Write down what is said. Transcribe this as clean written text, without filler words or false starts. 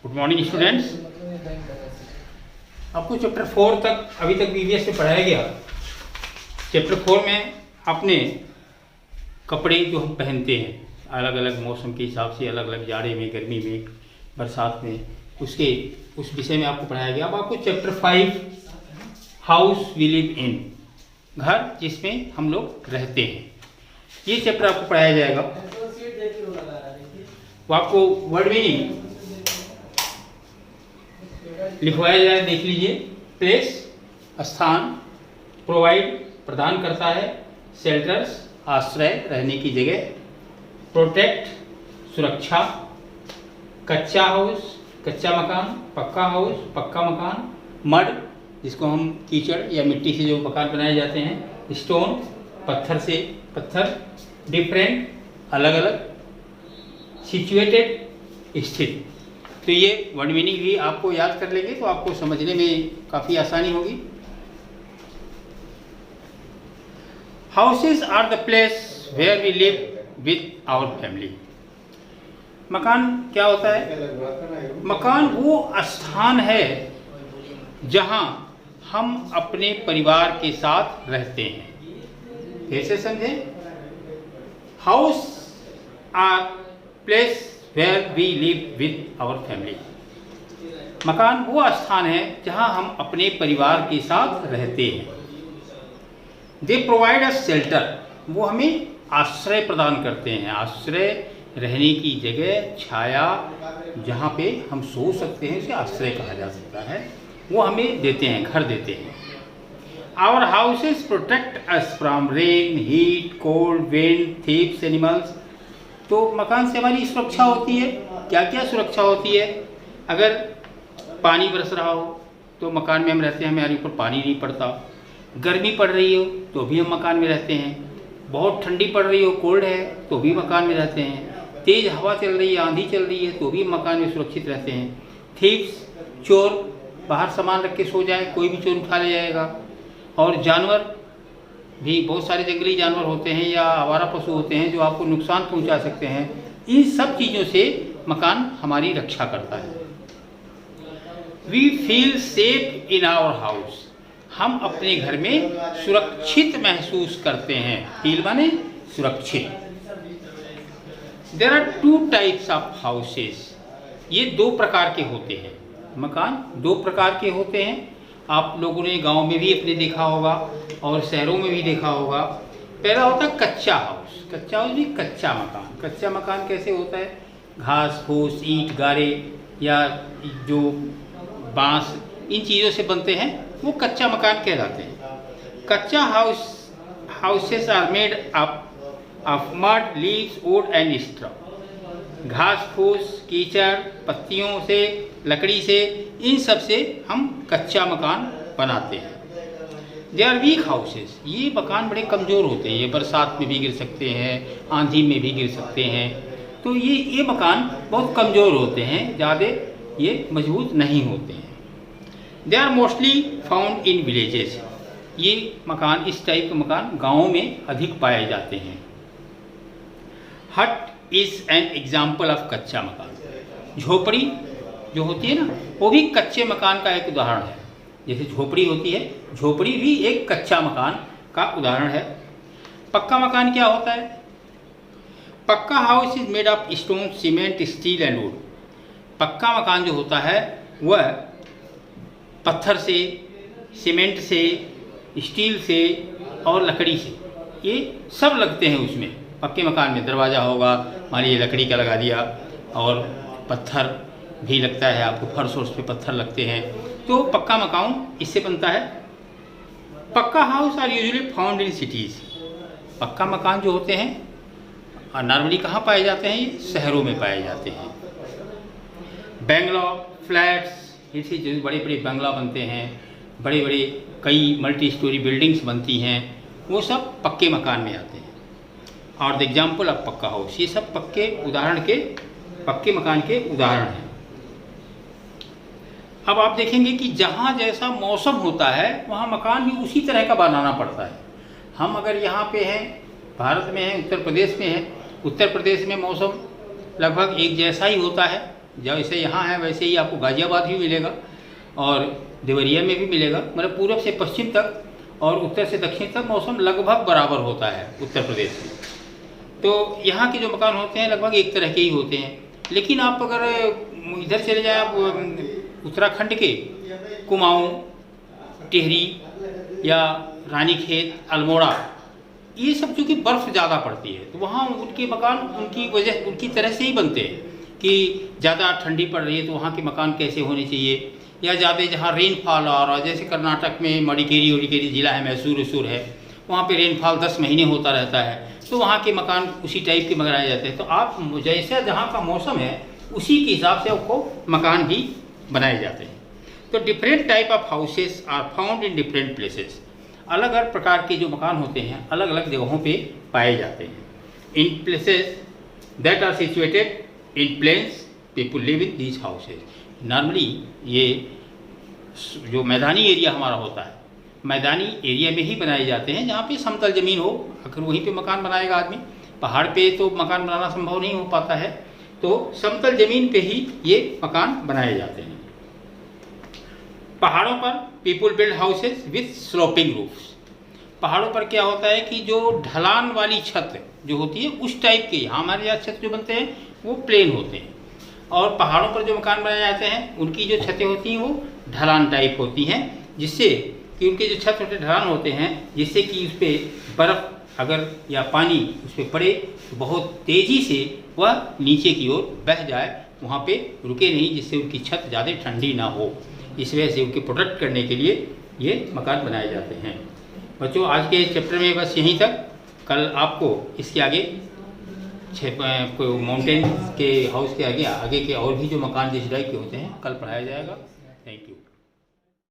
Good morning students. आपको chapter 4 तक अभी तक बीवीएस में पढ़ाया गया। चैप्टर 4 में आपने कपड़े जो हम पहनते हैं अलग अलग मौसम के हिसाब से, अलग अलग जाड़े में, गर्मी में, बरसात में, उस विषय में आपको पढ़ाया गया। अब आपको chapter 5 house we live in, घर जिसमें हम लोग रहते हैं, ये चैप्टर आपको पढ़ाया जाएगा। वो आपको वर्ड मीनिंग लिखवाया जाए, देख लीजिए। प्लेस स्थान, प्रोवाइड प्रदान करता है, शेल्टर्स आश्रय रहने की जगह, प्रोटेक्ट सुरक्षा, कच्चा हाउस कच्चा मकान, पक्का हाउस पक्का मकान, मड जिसको हम कीचड़ या मिट्टी से जो मकान बनाए जाते हैं, स्टोन पत्थर से पत्थर, डिफरेंट अलग अलग, सिचुएटेड स्थित। तो ये वर्ड मीनिंग भी आपको याद कर लेंगे तो आपको समझने में काफ़ी आसानी होगी। Houses are the place where we live with our family. मकान क्या होता है? मकान वो स्थान है जहां हम अपने परिवार के साथ रहते हैं। कैसे समझें? House are place where we live with our family. मकान वो स्थान है जहां हम अपने परिवार के साथ रहते हैं। दे प्रोवाइड अ शेल्टर, वो हमें आश्रय प्रदान करते हैं। आश्रय रहने की जगह, छाया, जहाँ पे हम सो सकते हैं उसे आश्रय कहा जा सकता है, वो हमें देते हैं, घर देते हैं। Our houses protect us from rain, heat, cold, wind, thieves, animals. तो मकान से हमारी सुरक्षा होती है। क्या क्या सुरक्षा होती है? अगर पानी बरस रहा हो तो मकान में हम रहते हैं, हमारे ऊपर पानी नहीं पड़ता। गर्मी पड़ रही हो तो भी हम मकान में रहते हैं। बहुत ठंडी पड़ रही हो, कोल्ड है, तो भी मकान में रहते हैं। तेज़ हवा चल रही है, आंधी चल रही है, तो भी मकान में सुरक्षित रहते हैं। थीव्स, चोर बाहर सामान रख के सो जाए, कोई भी चोर उठा ले जाएगा। और जानवर भी, बहुत सारे जंगली जानवर होते हैं या आवारा पशु होते हैं जो आपको नुकसान पहुंचा सकते हैं। इन सब चीज़ों से मकान हमारी रक्षा करता है। We feel safe in our house, हम अपने घर में सुरक्षित महसूस करते हैं। फील माने सुरक्षित। There are 2 types of houses, ये 2 प्रकार के होते हैं। मकान 2 प्रकार के होते हैं। आप लोगों ने गांव में भी अपने देखा होगा और शहरों में भी देखा होगा। पहला होता है कच्चा हाउस। कच्चा हाउस भी कच्चा मकान। कच्चा मकान कैसे होता है? घास फूस, ईंट, गारे या जो बांस, इन चीज़ों से बनते हैं, वो कच्चा मकान कहलाते हैं। कच्चा houses are made of mud, leaves, wood and straw. घास फूस, कीचड़, पत्तियों से, लकड़ी से, इन सब से हम कच्चा मकान बनाते हैं। दे आर वीक हाउसेस, ये मकान बड़े कमज़ोर होते हैं। ये बरसात में भी गिर सकते हैं, आंधी में भी गिर सकते हैं। तो ये मकान बहुत कमज़ोर होते हैं, ज़्यादा ये मजबूत नहीं होते हैं। They are mostly found in villages, ये मकान, इस टाइप के मकान गाँवों में अधिक पाए जाते हैं। हट इज़ एन एग्जाम्पल ऑफ कच्चा मकान। झोपड़ी जो होती है ना, वो भी कच्चे मकान का एक उदाहरण है। जैसे झोपड़ी होती है, झोपड़ी भी एक कच्चा मकान का उदाहरण है। पक्का मकान क्या होता है? पक्का house is made of stone, cement, steel and would. पक्का मकान जो होता है वह पत्थर से, सीमेंट से, स्टील से और लकड़ी से, ये सब लगते हैं उसमें। पक्के मकान में दरवाज़ा होगा, मान लीजिए लकड़ी का लगा दिया, और पत्थर भी लगता है, आपको फर्श पे पत्थर लगते हैं। तो पक्का मकान इससे बनता है। पक्का house are usually found in cities. पक्का मकान जो होते हैं नॉर्मली कहाँ पाए जाते हैं? ये शहरों में पाए जाते हैं। बंगलो, फ्लैट्स, इसी जो बड़े बड़े बंगला बनते हैं, बड़े बड़े कई मल्टी स्टोरी बिल्डिंग्स बनती हैं, वो सब पक्के मकान में आते हैं। और द एग्जाम्पल ऑफ पक्का हाउस, ये सब पक्के मकान के उदाहरण हैं। अब आप देखेंगे कि जहाँ जैसा मौसम होता है वहाँ मकान भी उसी तरह का बनाना पड़ता है। हम अगर यहाँ पे हैं, भारत में हैं, उत्तर प्रदेश में हैं, उत्तर प्रदेश में मौसम लगभग एक जैसा ही होता है, जैसे यहाँ है वैसे ही आपको गाज़ियाबाद भी मिलेगा और देवरिया में भी मिलेगा। मतलब पूरब से पश्चिम तक और उत्तर से दक्षिण तक मौसम लगभग बराबर होता है उत्तर प्रदेश में। तो यहाँ के जो मकान होते हैं लगभग एक तरह के ही होते हैं। लेकिन आप अगर इधर चले जाए, आप उत्तराखंड के कुमाऊँ, टिहरी या रानीखेत, अल्मोड़ा, ये सब चूँकि बर्फ़ ज़्यादा पड़ती है तो वहाँ उनके मकान उनकी तरह से ही बनते हैं कि ज़्यादा ठंडी पड़ रही है तो वहाँ के मकान कैसे होने चाहिए, या ज़्यादा जहाँ रेनफॉल आ रहा है, जैसे कर्नाटक में मडिकेरी ज़िला है, मैसूर है, वहाँ पे रेनफॉल 10 महीने होता रहता है, तो वहाँ के मकान उसी टाइप के बनाए जाते हैं। तो आप जैसा जहाँ का मौसम है उसी के हिसाब से आपको मकान भी बनाए जाते हैं। तो different type of houses are found in different places. अलग अलग प्रकार के जो मकान होते हैं अलग अलग जगहों पे पाए जाते हैं। In places that are situated in plains people live in these houses. Normally ये जो मैदानी एरिया हमारा होता है, मैदानी एरिया में ही बनाए जाते हैं जहाँ पे समतल ज़मीन हो, आखिर वहीं पे मकान बनाएगा आदमी। पहाड़ पे तो मकान बनाना संभव नहीं हो पाता है, तो समतल ज़मीन पे ही ये मकान बनाए जाते हैं। पहाड़ों पर people build houses with sloping roofs. पहाड़ों पर क्या होता है कि जो ढलान वाली छत जो होती है उस टाइप की, हमारे यहाँ छत जो बनते हैं वो प्लेन होते हैं, और पहाड़ों पर जो मकान बनाए जाते हैं उनकी जो छतें होती हैं वो ढलान टाइप होती हैं, जिससे कि उनके जो छत छोटे ढलान होते हैं जिससे कि उस पर बर्फ़ अगर या पानी उस पर पड़े तो बहुत तेज़ी से वह नीचे की ओर बह जाए, वहाँ पे रुके नहीं, जिससे उनकी छत ज़्यादा ठंडी ना हो। इस वजह से उनके प्रोटेक्ट करने के लिए ये मकान बनाए जाते हैं। बच्चों, आज के चैप्टर में बस यहीं तक। कल आपको इसके आगे माउंटेन के हाउस के आगे के और भी जो मकान जिस टाइप के होते हैं कल पढ़ाया जाएगा। Thank you.